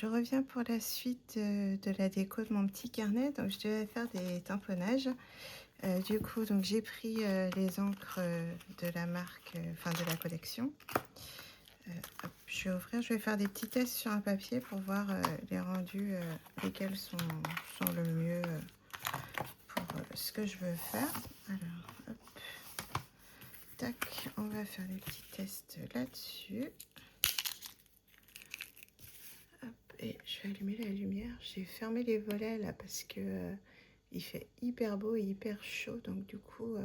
Je reviens pour la suite de la déco de mon petit carnet. Donc, je devais faire des tamponnages. Du coup, donc j'ai pris les encres de la marque, enfin de la collection. Hop, je vais ouvrir, je vais faire des petits tests sur un papier pour voir les rendus, lesquels sont le mieux pour ce que je veux faire. Alors, hop, tac, on va faire des petits tests là-dessus. Et je vais allumer la lumière. J'ai fermé les volets là parce que il fait hyper beau et hyper chaud. Donc du coup,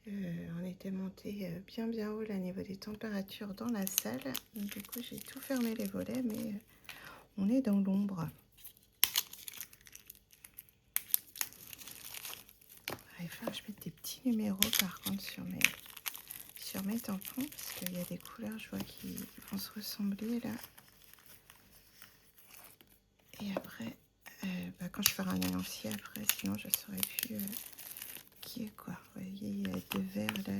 on était monté bien haut là, au niveau des températures dans la salle. Donc, du coup, j'ai tout fermé les volets, mais on est dans l'ombre. Il faut que je mette des petits numéros par contre sur mes tampons parce qu'il y a des couleurs, je vois, qui vont se ressembler là. Et après, quand je ferai un élancier après, sinon je saurais plus qui est quoi. Vous voyez, il y a deux verres là,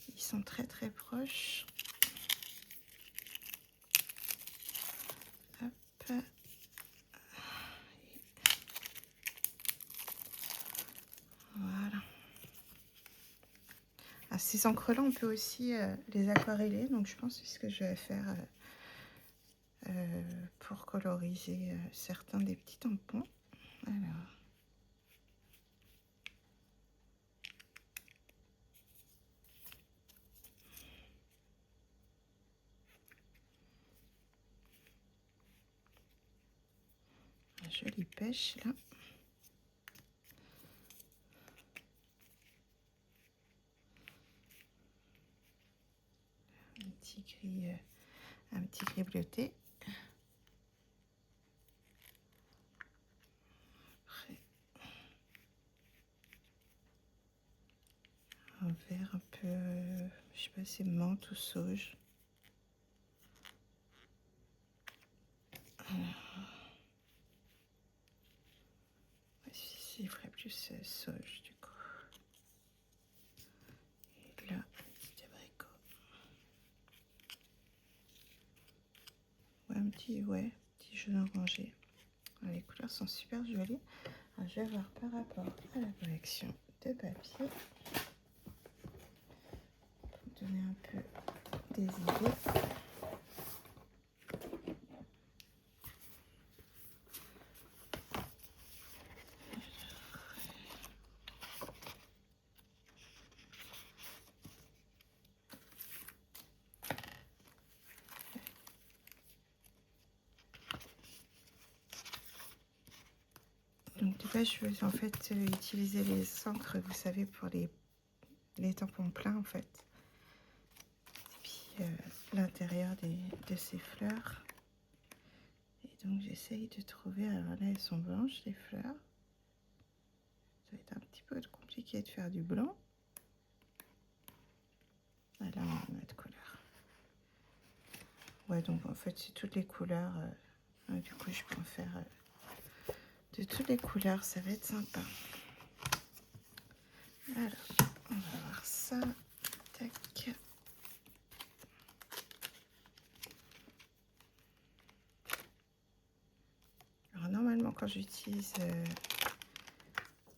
ils sont très proches. Hop. Voilà. Ah, ces encres là, on peut aussi les aquareller, donc je pense que c'est ce que je vais faire pour coloriser certains des petits tampons. Alors. Jolie pêche là. Un petit gris bleuté. Après, un vert un peu, je sais pas, c'est menthe ou sauge. Alors, il ferait plus sauge du coup. Et là, un petit abricot. Ouais, petit jaune orangé. Alors, les couleurs sont super jolies. Alors, je vais voir par rapport à la collection de papier pour donner un peu des idées. Donc de base, je vais en fait utiliser les encres, vous savez, pour les tampons pleins en fait. Et puis l'intérieur de ces fleurs. Et donc j'essaye de trouver, alors là elles sont blanches les fleurs. Ça va être un petit peu compliqué de faire du blanc. Ah, là on a notre couleur. Ouais, donc en fait c'est toutes les couleurs. Du coup je peux en faire de toutes les couleurs, ça va être sympa. Alors, on va voir ça. Tac. Alors normalement quand j'utilise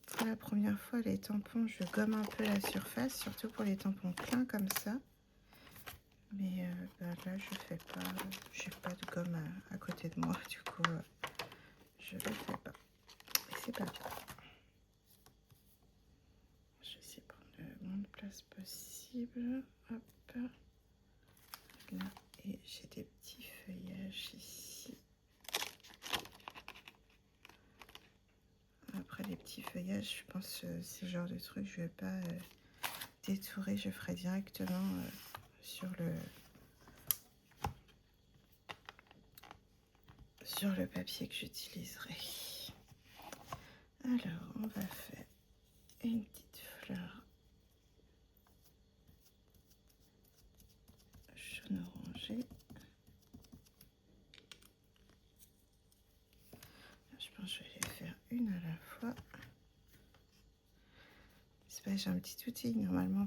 pour la première fois les tampons, je gomme un peu la surface, surtout pour les tampons pleins comme ça. Mais là je fais pas, j'ai pas de gomme à côté de moi, du coup je le fais pas. Et c'est pas bien. Je vais essayer de prendre le moins de place possible. Hop. Là, et j'ai des petits feuillages ici. Après les petits feuillages, je pense que ce genre de truc, je vais pas détourer, je ferai directement sur le papier que j'utiliserai. Alors, on va faire une petite fleur jaune orangé. Je pense que je vais les faire une à la fois. C'est pas, j'ai un petit outil normalement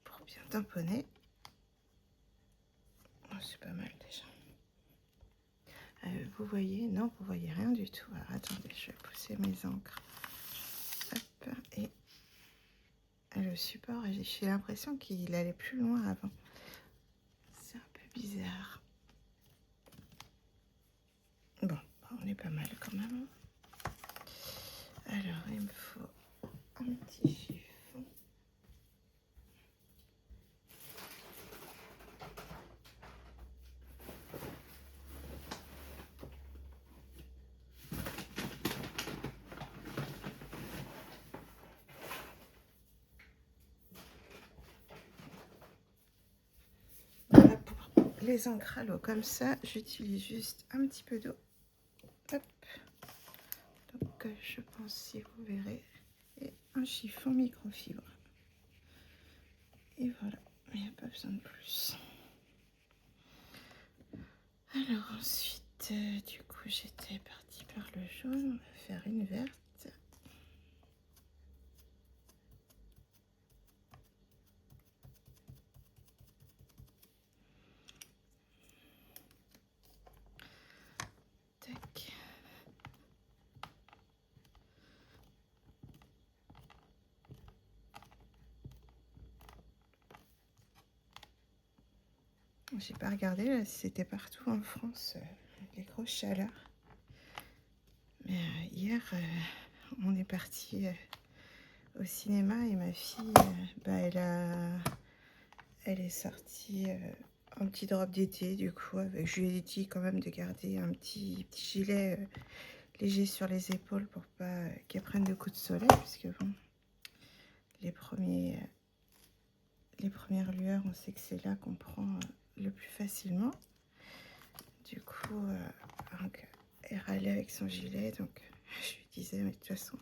pour bien tamponner. pas mal déjà. Vous voyez? Non, vous voyez rien du tout. Alors, attendez, je vais pousser mes encres. Hop, et le support, j'ai l'impression qu'il allait plus loin avant. C'est un peu bizarre. Bon, on est pas mal quand même. Alors, il me faut un petit chiffon. Voilà, pour les encres à l'eau comme ça, j'utilise juste un petit peu d'eau. Hop. Donc, je pense, si vous verrez, et un chiffon microfibre. Et voilà, il n'y a pas besoin de plus. Alors ensuite, du coup, j'étais partie par le jaune. On va faire une verte. Tac. J'ai pas regardé là, si c'était partout en France, les grosses chaleurs. Mais hier, on est parti au cinéma et ma fille, elle est sortie en petite robe d'été. Du coup, je lui ai dit quand même de garder un petit gilet léger sur les épaules pour pas qu'elle prenne de coups de soleil, puisque bon, les premières lueurs, on sait que c'est là qu'on prend le plus facilement. Du coup, elle râlait avec son gilet, donc je lui disais, mais de toute façon,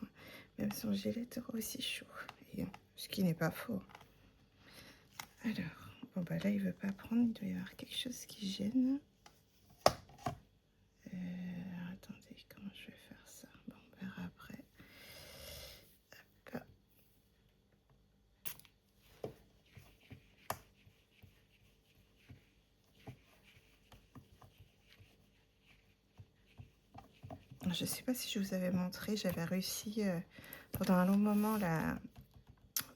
même son gilet t'aura aussi chaud. Et, ce qui n'est pas faux. Alors, bon bah là, il veut pas prendre, il doit y avoir quelque chose qui gêne. Attendez, comment je vais faire ça? Bon, on verra après. Hop. Je sais pas si je vous avais montré, j'avais réussi pendant un long moment la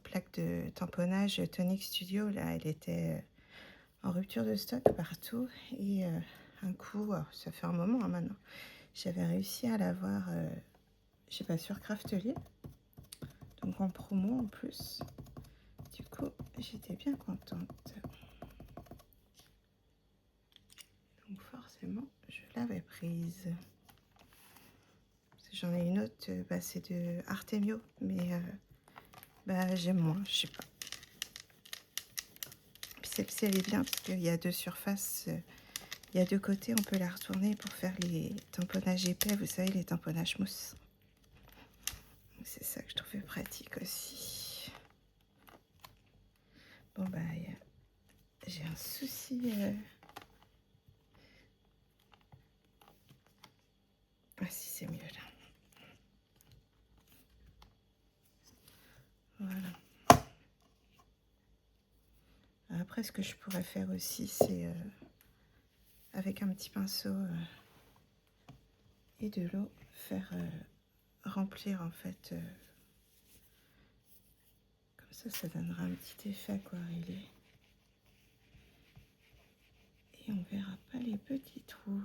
plaque de tamponnage Tonic Studio, là, elle était en rupture de stock partout. Et un coup, ça fait un moment maintenant, j'avais réussi à l'avoir, je sais pas, sur Craftelier, donc en promo en plus. Du coup, j'étais bien contente. Donc forcément, je l'avais prise. J'en ai une autre, c'est de Artemio, mais j'aime moins, je sais pas. Puis celle-ci, elle est bien parce qu'il y a deux surfaces. Il y a deux côtés, on peut la retourner pour faire les tamponnages épais, vous savez, les tamponnages mousse. C'est ça que je trouvais pratique aussi. Bon, j'ai un souci. Ah si, c'est mieux là. Voilà. Après, ce que je pourrais faire aussi, c'est avec un petit pinceau et de l'eau, faire remplir en fait. Comme ça donnera un petit effet aquarellé. Et on verra pas les petits trous.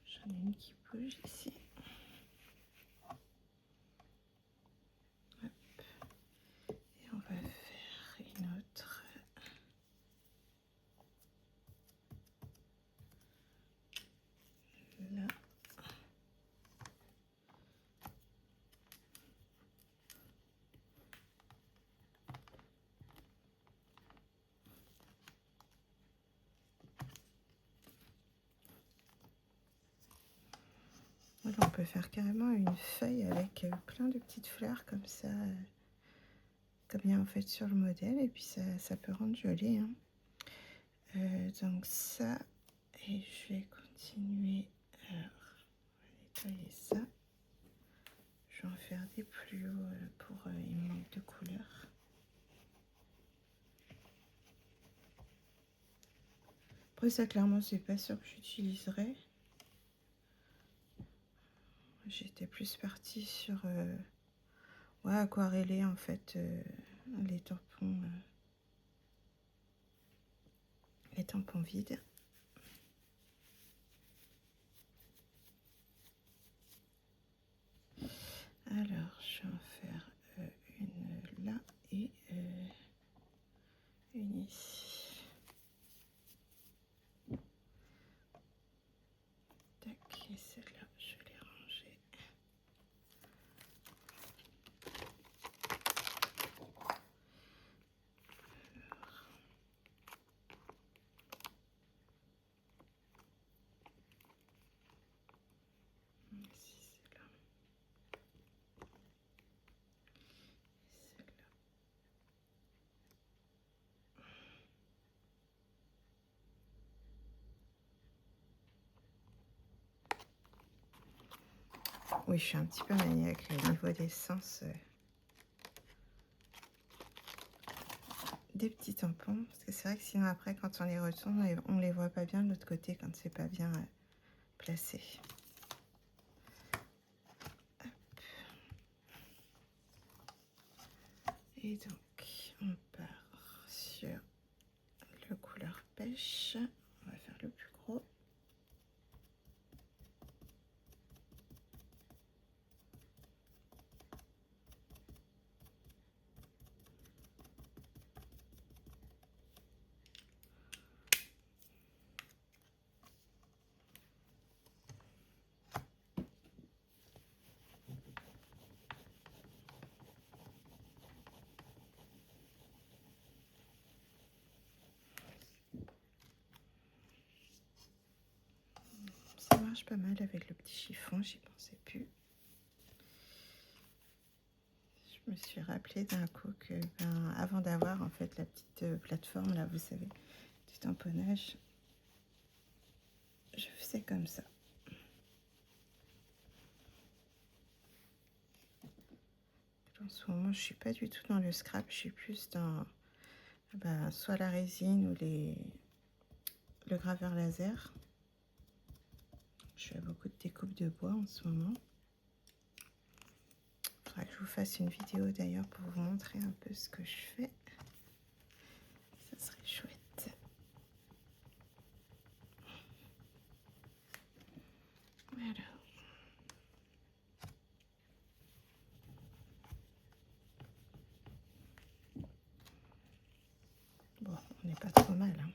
J'en ai une qui bouge ici. Hop. Et on va faire une autre. Là. Voilà, on peut faire carrément une feuille avec plein de petites fleurs comme ça, comme il y a en fait sur le modèle, et puis ça peut rendre joli. Hein. Donc ça, et je vais continuer. Alors, on va nettoyer ça. Je vais en faire des plus hauts pour il me manque de couleurs. Après ça, clairement, c'est pas sûr que j'utiliserai. J'étais plus partie sur ouais, aquareller en fait les tampons vides. Alors, je vais en faire une là et une ici. Tac, et celle-là, je l'ai rangée. Ici, celle-là. Celle-là. Oui, je suis un petit peu maniaque au niveau des sens. Des petits tampons, parce que c'est vrai que sinon après quand on les retourne, on les voit pas bien de l'autre côté quand c'est pas bien placé. Hop. Et donc on part sur le couleur pêche, on va faire le plus gros. Ça marche pas mal avec le petit chiffon, j'y pensais plus. Je me suis rappelé d'un coup que avant d'avoir en fait la petite plateforme là, vous savez, du tamponnage, je faisais comme ça. En ce moment, je suis pas du tout dans le scrap, je suis plus dans soit la résine ou le graveur laser. Je fais beaucoup de découpe de bois en ce moment. Il faudra que je vous fasse une vidéo d'ailleurs pour vous montrer un peu ce que je fais. Ça serait chouette. Voilà. Bon, on n'est pas trop mal, hein.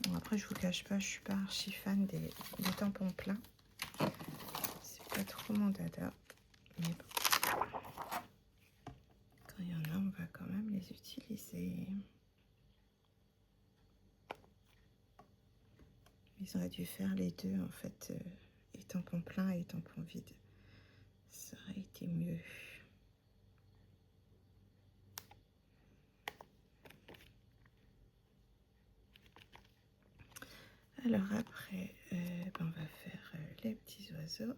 Bon, après, je vous cache pas, je suis pas archi fan des tampons pleins. C'est pas trop mon dada. Mais bon. Quand il y en a, on va quand même les utiliser. Ils auraient dû faire les deux, en fait, les tampons pleins et les tampons vides. Ça aurait été mieux. Alors après, on va faire les petits oiseaux.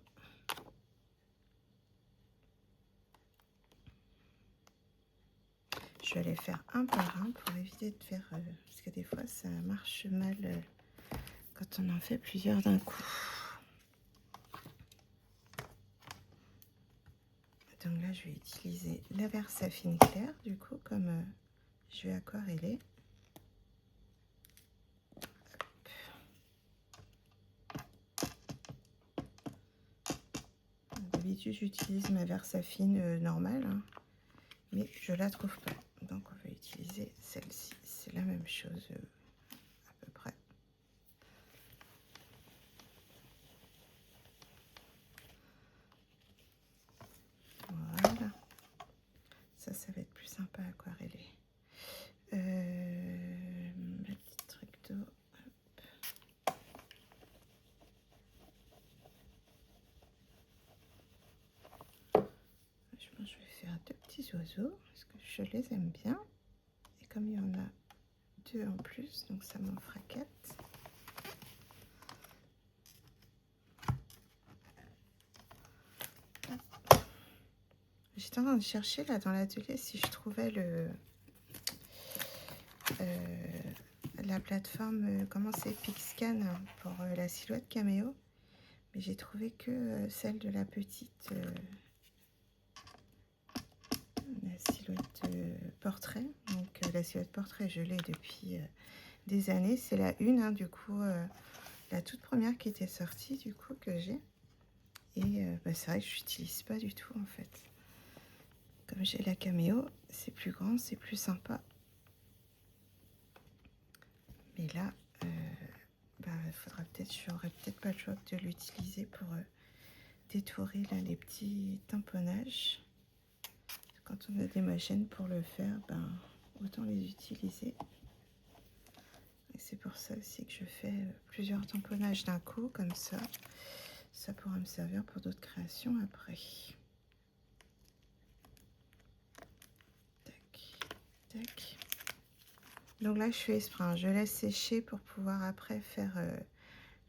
Je vais les faire un par un pour éviter de faire... parce que des fois, ça marche mal quand on en fait plusieurs d'un coup. Donc là, je vais utiliser la Versafine claire, du coup, comme je vais aquareller. D'habitude, j'utilise ma Versafine normale, hein, mais je la trouve pas. Donc, on va utiliser celle-ci. C'est la même chose à peu près. Voilà. Ça va être plus sympa à aquareller. Ma petite truc d'eau. Je pense que je vais faire deux petits petits oiseaux, parce que je les aime bien. Et comme il y en a 2 en plus, donc ça m'en fera 4. J'étais en train de chercher là dans l'atelier si je trouvais la plateforme, comment c'est, Pixscan pour la silhouette caméo. Mais j'ai trouvé que celle de la petite, la silhouette portrait. Donc la silhouette portrait, je l'ai depuis des années. C'est la une, hein, du coup, la toute première qui était sortie, du coup, que j'ai. Et c'est vrai que je n'utilise pas du tout, en fait. Comme j'ai la caméo, c'est plus grand, c'est plus sympa. Mais là, faudra peut-être, j'aurais peut-être pas le choix de l'utiliser pour détourer là, les petits tamponnages. Quand on a des machines pour le faire, autant les utiliser. Et c'est pour ça aussi que je fais plusieurs tamponnages d'un coup, comme ça. Ça pourra me servir pour d'autres créations après. Tac, tac. Donc là, je fais esprit. Je laisse sécher pour pouvoir après faire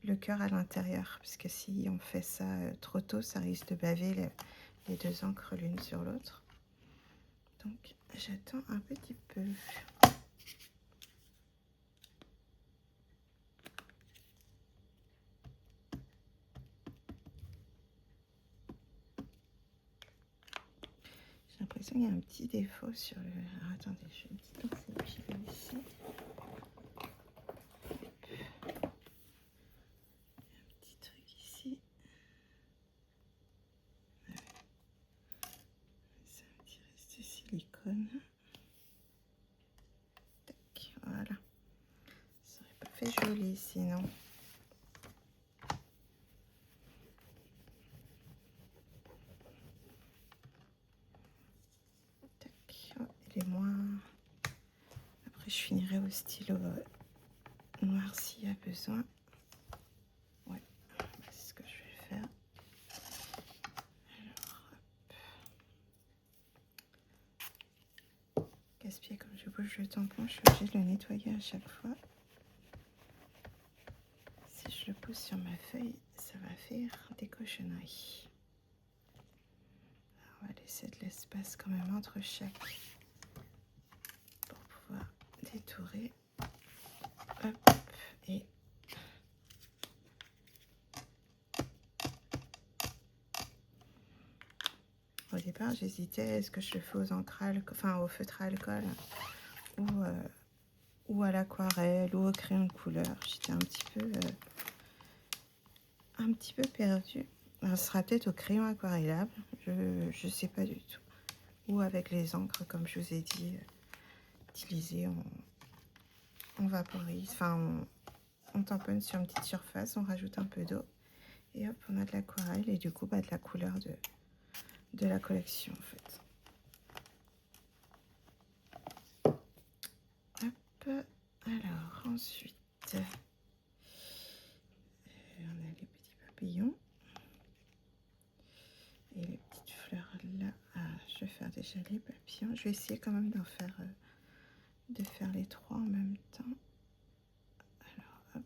le cœur à l'intérieur. Parce que si on fait ça trop tôt, ça risque de baver les 2 encres l'une sur l'autre. Donc, j'attends un petit peu. J'ai l'impression qu'il y a un petit défaut sur le... Alors, attendez, je fais une petite pince à huile ici. Un petit truc ici. C'est un petit reste de silicone. Tac, voilà. Ça aurait pas fait joli sinon. Tac, oh, il est moins... Après, je finirai au stylo noir s'il y a besoin. Ouais, c'est ce que je vais faire. Alors, casse-pied, comme je bouge le tampon, je suis obligée de le nettoyer à chaque fois. Si je le pose sur ma feuille, ça va faire des cochonneries. Alors, on va laisser de l'espace quand même entre chaque pour pouvoir détourer. Hop, et au départ, j'hésitais, est-ce que je le fais aux encres, enfin au feutre à alcool ou à l'aquarelle ou au crayon de couleur. J'étais un petit peu perdue. Alors, ce sera peut-être au crayon aquarellable, je sais pas du tout. Ou avec les encres, comme je vous ai dit, utilisées, on vaporise, enfin on tamponne sur une petite surface, on rajoute un peu d'eau et hop, on a de l'aquarelle et du coup de la couleur de la collection en fait. Hop, alors ensuite, on a les petits papillons et les petites fleurs là. Ah, je vais faire déjà les papillons. Je vais essayer quand même de faire les 3 en même temps. Alors hop.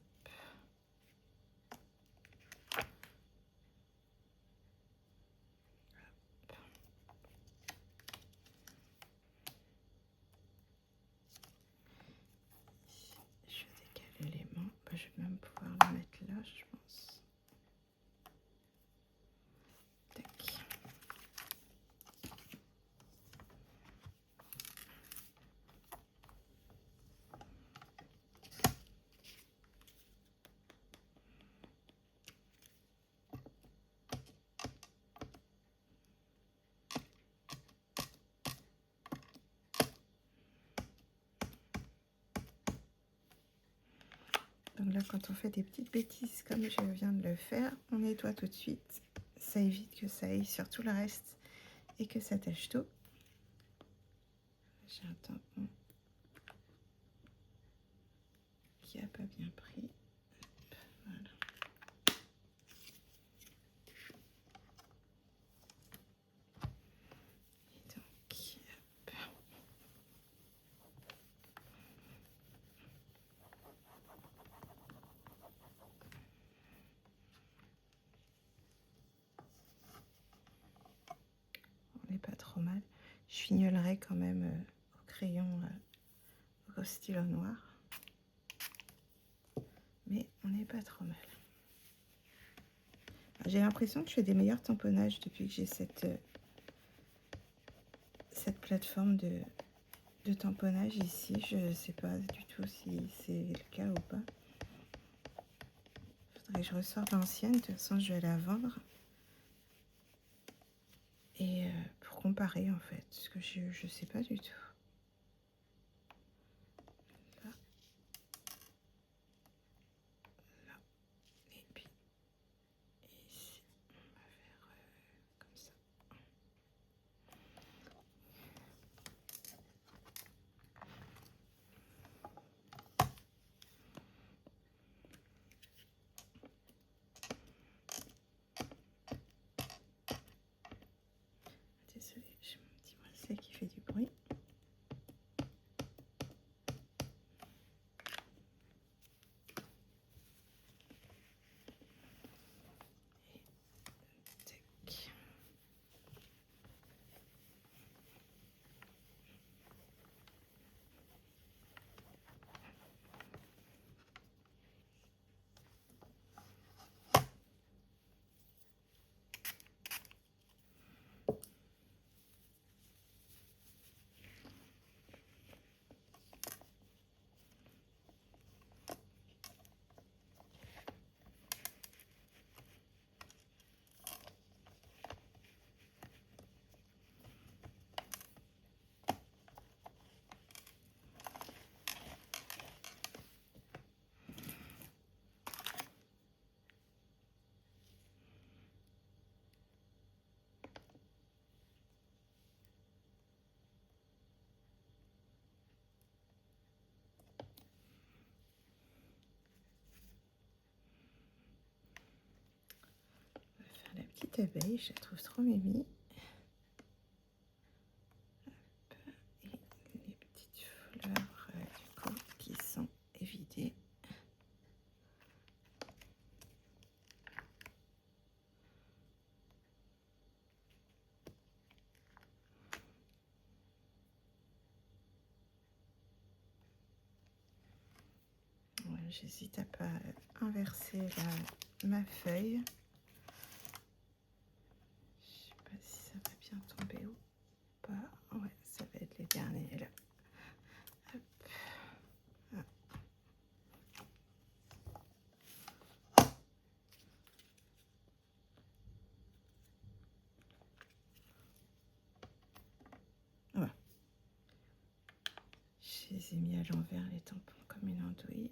Je décale l'élément. Je vais même pouvoir le mettre là, je pense. Tac. Donc là, quand on fait des petites bêtises comme je viens de le faire, on nettoie tout de suite. Ça évite que ça aille sur tout le reste et que ça tâche tout. J'ai un tampon qui n'a pas bien pris. Voilà. Et donc, Je fignolerai quand même au crayon, au stylo noir. Mais on n'est pas trop mal. J'ai l'impression que je fais des meilleurs tamponnages depuis que j'ai cette plateforme de tamponnage ici. Je ne sais pas du tout si c'est le cas ou pas. Il faudrait que je ressorte l'ancienne. De toute façon, je vais la vendre. Et pour comparer en fait, parce que je ne sais pas du tout. Là, là, et puis ici, on va faire comme ça. Désolée, j'ai mon petit bracelet qui fait du bruit. Tac. On va faire la petite abeille, je la trouve trop mimi. Et les petites fleurs du coup qui sont évidées. Ouais, j'hésite à pas inverser ma feuille. Je sais pas si ça va bien tomber ou pas. Ouais, ça va être les derniers là. Hop. Ah. Ouais. Je les ai mis à l'envers les tampons comme une andouille.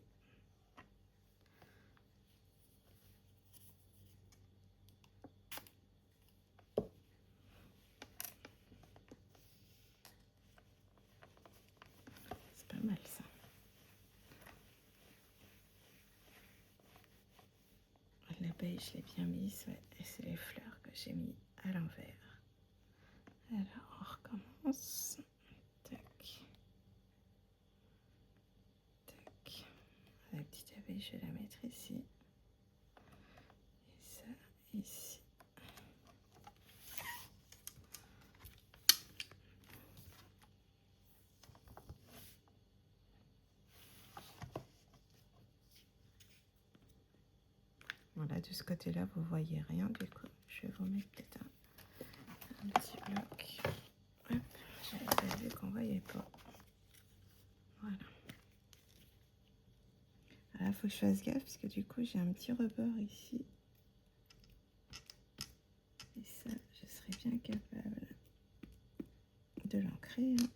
C'est pas mal ça. L'abeille, je l'ai bien mise, ouais. Et c'est les fleurs que j'ai mis à l'envers. Alors, on recommence. Tac. Tac. La petite abeille, je vais la mettre ici. Et ça, ici. Voilà, de ce côté-là, vous voyez rien du coup. Je vais vous mettre peut-être un petit bloc. Hop, j'avais pas vu qu'on voyait pas. Voilà. Là, il faut que je fasse gaffe parce que du coup, j'ai un petit rebord ici. Et ça, je serais bien capable de l'ancrer. Hein.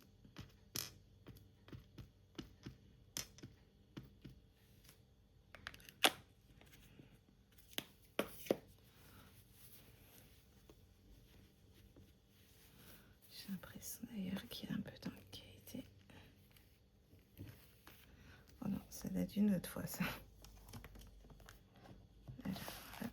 J'ai l'impression d'ailleurs qu'il y a un peu d'anxiété. Oh non, ça date d'une autre fois ça. Alors, hop.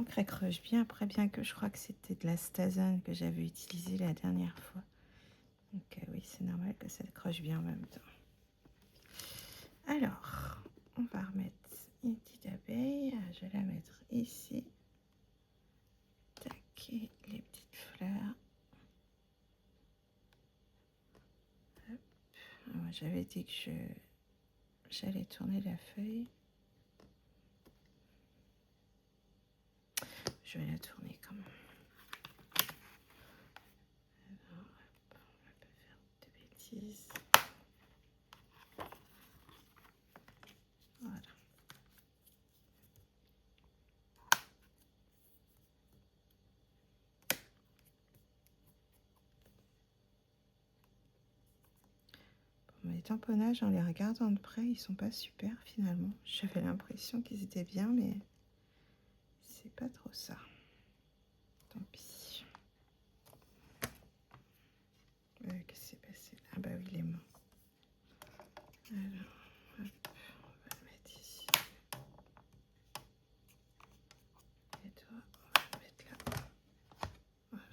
l'encre accroche bien. Après, bien que je crois que c'était de la Stazone que j'avais utilisée la dernière fois. Donc oui, c'est normal que ça accroche bien en même temps. Alors, on va remettre une petite abeille. Je vais la mettre ici. Tac, et les petites fleurs. J'avais dit que j'allais tourner la feuille. Je vais la tourner quand même. Alors, on va pas faire de bêtises. Voilà. Les tamponnages, en les regardant de près, ils sont pas super finalement. J'avais l'impression qu'ils étaient bien, mais c'est pas trop ça. Tant pis. Qu'est-ce qui s'est passé là? Ah bah oui, il est mort. Alors, hop, on va le mettre ici. Et toi, on va le mettre là. Voilà.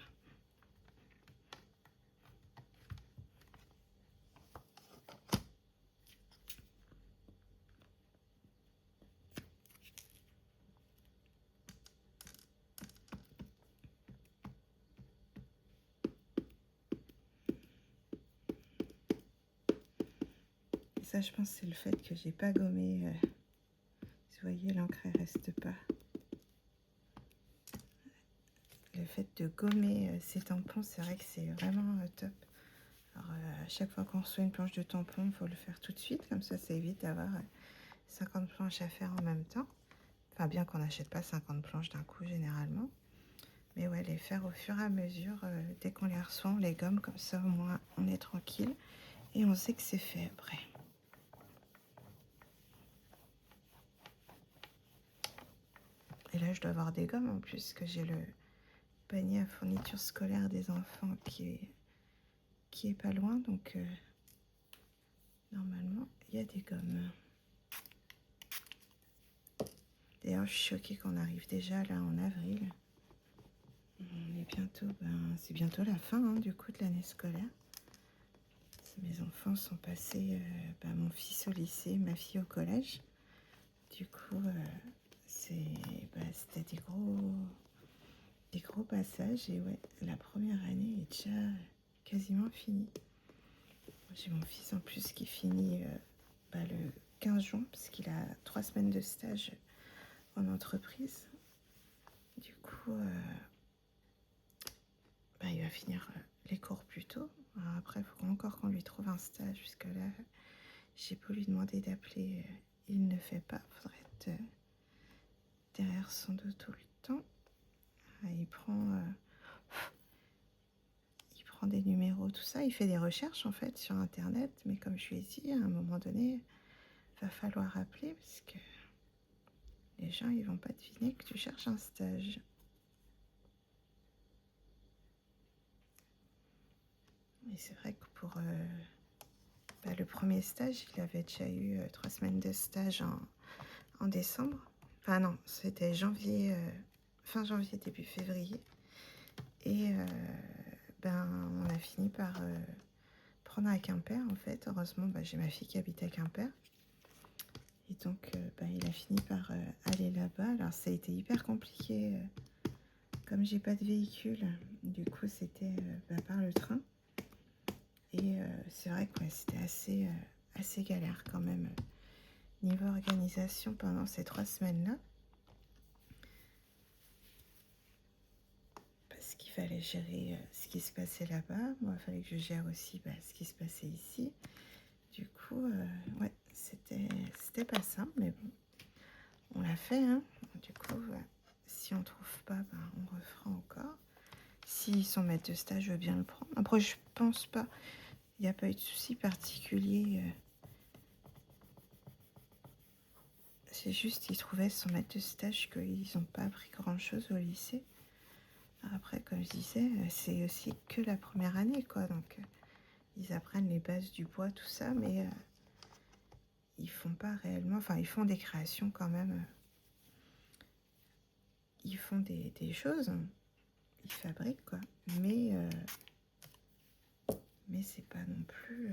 Et ça, je pense, c'est le fait que j'ai pas gommé. Vous voyez, l'encre elle reste pas. Le fait de gommer ces tampons, c'est vrai que c'est vraiment top. Alors, à chaque fois qu'on reçoit une planche de tampon, il faut le faire tout de suite. Comme ça évite d'avoir 50 planches à faire en même temps. Enfin, bien qu'on n'achète pas 50 planches d'un coup, généralement. Mais ouais, les faire au fur et à mesure. Dès qu'on les reçoit, on les gomme. Comme ça, au moins, on est tranquille. Et on sait que c'est fait après. Et là, je dois avoir des gommes en plus, que j'ai le panier à fourniture scolaire des enfants qui est pas loin. Donc, normalement, il y a des gommes. D'ailleurs, je suis choquée qu'on arrive déjà là en avril. On est bientôt, c'est bientôt la fin du coup de l'année scolaire. Mes enfants sont passés, mon fils au lycée, ma fille au collège. Du coup, c'était des gros passages. Et ouais, la première année est déjà quasiment finie. J'ai mon fils en plus qui finit le 15 juin, parce qu'il a 3 semaines de stage en entreprise. Du coup, il va finir les cours plus tôt. Alors après, il faut encore qu'on lui trouve un stage, puisque là, j'ai beau lui demander d'appeler, il ne fait pas. Il faudrait être derrière son dos tout le temps. Il prend des numéros, tout ça. Il fait des recherches en fait sur internet, mais comme je lui ai dit, à un moment donné, il va falloir appeler, parce que les gens ils vont pas deviner que tu cherches un stage. Et c'est vrai que pour le premier stage, il avait déjà eu 3 semaines de stage en décembre. Enfin non, c'était janvier, fin janvier, début février. Et on a fini par prendre à Quimper en fait. Heureusement, j'ai ma fille qui habite à Quimper. Et donc, il a fini par aller là-bas. Alors, ça a été hyper compliqué. Comme j'ai pas de véhicule, du coup, c'était par le train. Et c'est vrai que c'était assez galère quand même, niveau organisation pendant ces 3 semaines-là. Parce qu'il fallait gérer ce qui se passait là-bas. Moi, il fallait que je gère aussi ce qui se passait ici. Du coup, ouais, c'était pas simple, mais bon, on l'a fait, hein. Du coup, si on trouve pas, on refera encore. Si son maître de stage veut bien le prendre. Après, je pense pas. Il n'y a pas eu de souci particulier. C'est juste qu'ils trouvaient son maître de stage qu'ils n'ont pas appris grand-chose au lycée. Après, comme je disais, c'est aussi que la première année, quoi. Donc, ils apprennent les bases du bois, tout ça, mais ils font pas réellement... Enfin, ils font des créations quand même ils font des choses, ils fabriquent quoi, mais c'est pas non plus,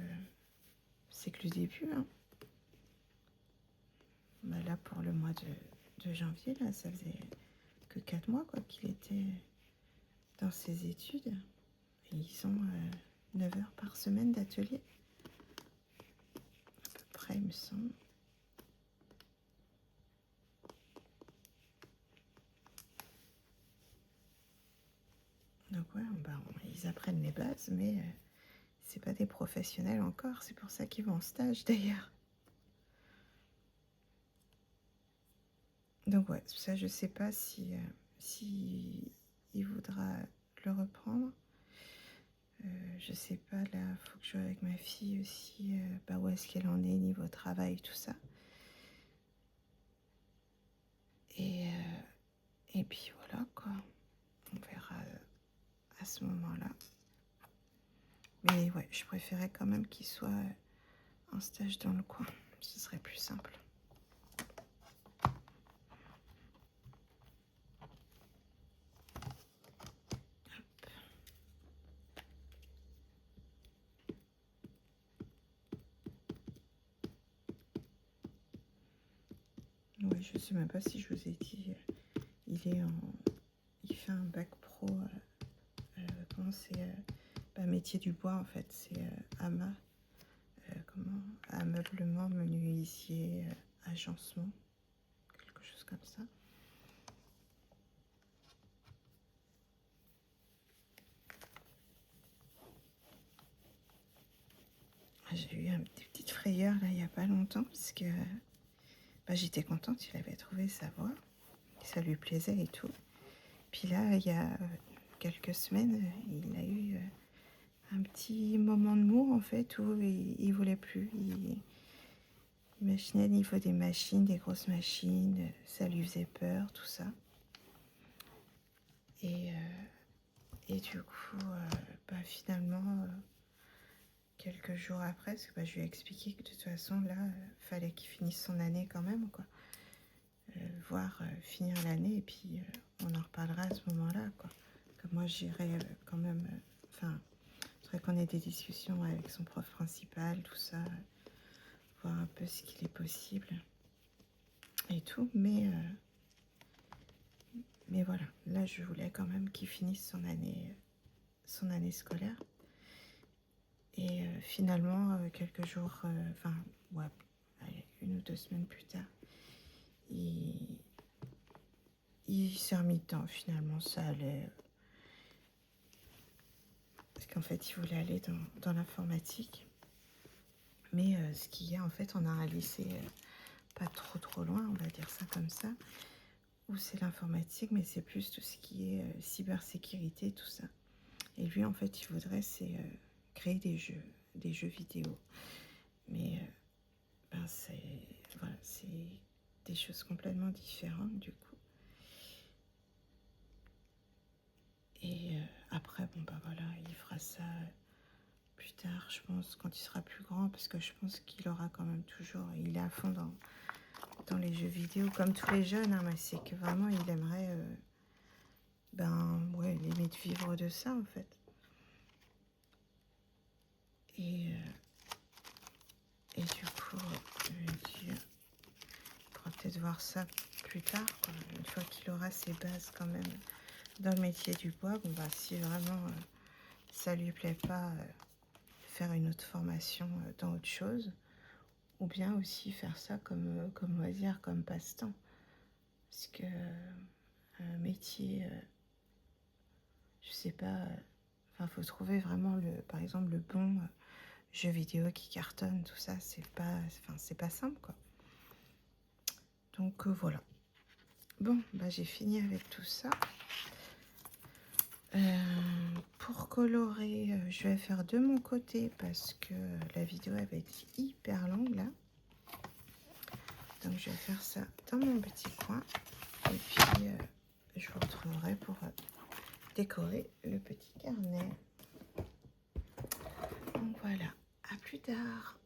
c'est que le début, hein. Bah là pour le mois de janvier, là ça faisait que 4 mois quoi qu'il était dans ses études, et ils ont 9 heures par semaine d'atelier, à peu près il me semble. Donc ouais, bah, ils apprennent les bases, mais c'est pas des professionnels encore. C'est pour ça qu'ils vont en stage d'ailleurs. Donc ouais, ça je sais pas si il voudra le reprendre. Je sais pas, là, faut que je joue avec ma fille aussi, bah, où est-ce qu'elle en est niveau travail, tout ça. Et puis voilà quoi, on verra à ce moment-là. Mais ouais, je préférais quand même qu'il soit en stage dans le coin, ce serait plus simple. Ouais, je sais même pas si je vous ai dit, il fait un bac pro, comment c'est, bah, métier du bois en fait, c'est ameublement, menuisier, agencement, quelque chose comme ça. J'ai eu une petite frayeur là il y a pas longtemps parce que bah, j'étais contente, il avait trouvé sa voie, ça lui plaisait et tout. Puis là, il y a quelques semaines, il a eu un petit moment de mou en fait où il voulait plus. Il imaginait au niveau des machines, des grosses machines, ça lui faisait peur, tout ça. Et du coup, bah, finalement, quelques jours après, parce que bah, je lui ai expliqué que de toute façon, là, fallait qu'il finisse son année quand même, quoi. Voire finir l'année, et puis on en reparlera à ce moment-là, quoi. Comme moi, j'irai quand même... Enfin, il faudrait qu'on ait des discussions avec son prof principal, tout ça, voir un peu ce qu'il est possible et tout, mais voilà, là je voulais quand même qu'il finisse son année scolaire. Et finalement, quelques jours, enfin, ouais, allez, 1 ou 2 semaines plus tard, il s'est remis dedans, finalement, ça allait. Parce qu'en fait, il voulait aller dans l'informatique. Mais ce qu'il y a, en fait, on a un lycée pas trop loin, on va dire ça comme ça, où c'est l'informatique, mais c'est plus tout ce qui est cybersécurité, tout ça. Et lui, en fait, il voudrait, c'est créer des jeux vidéo. Mais ben, voilà, c'est des choses complètement différentes, du coup. Et après, bon, ben voilà, il fera ça plus tard, je pense, quand il sera plus grand, parce que je pense qu'il aura quand même toujours, il est à fond dans les jeux vidéo, comme tous les jeunes, hein, mais c'est que vraiment, il aimerait, ben, ouais, limite vivre de ça, en fait. Et du coup, je vais dire, il pourra peut-être voir ça plus tard, quoi. Une fois qu'il aura ses bases quand même dans le métier du bois. Bon, bah, si vraiment ça lui plaît pas, faire une autre formation dans autre chose, ou bien aussi faire ça comme loisir, comme passe-temps. Parce que un métier, je sais pas, enfin, faut trouver vraiment par exemple, le bon jeu vidéo qui cartonne, tout ça, c'est pas simple, quoi. Donc voilà. Bon, bah j'ai fini avec tout ça. Pour colorer, je vais faire de mon côté parce que la vidéo elle va être hyper longue là. Donc je vais faire ça dans mon petit coin. Et puis je vous retrouverai pour décorer le petit carnet. Donc voilà, à plus tard.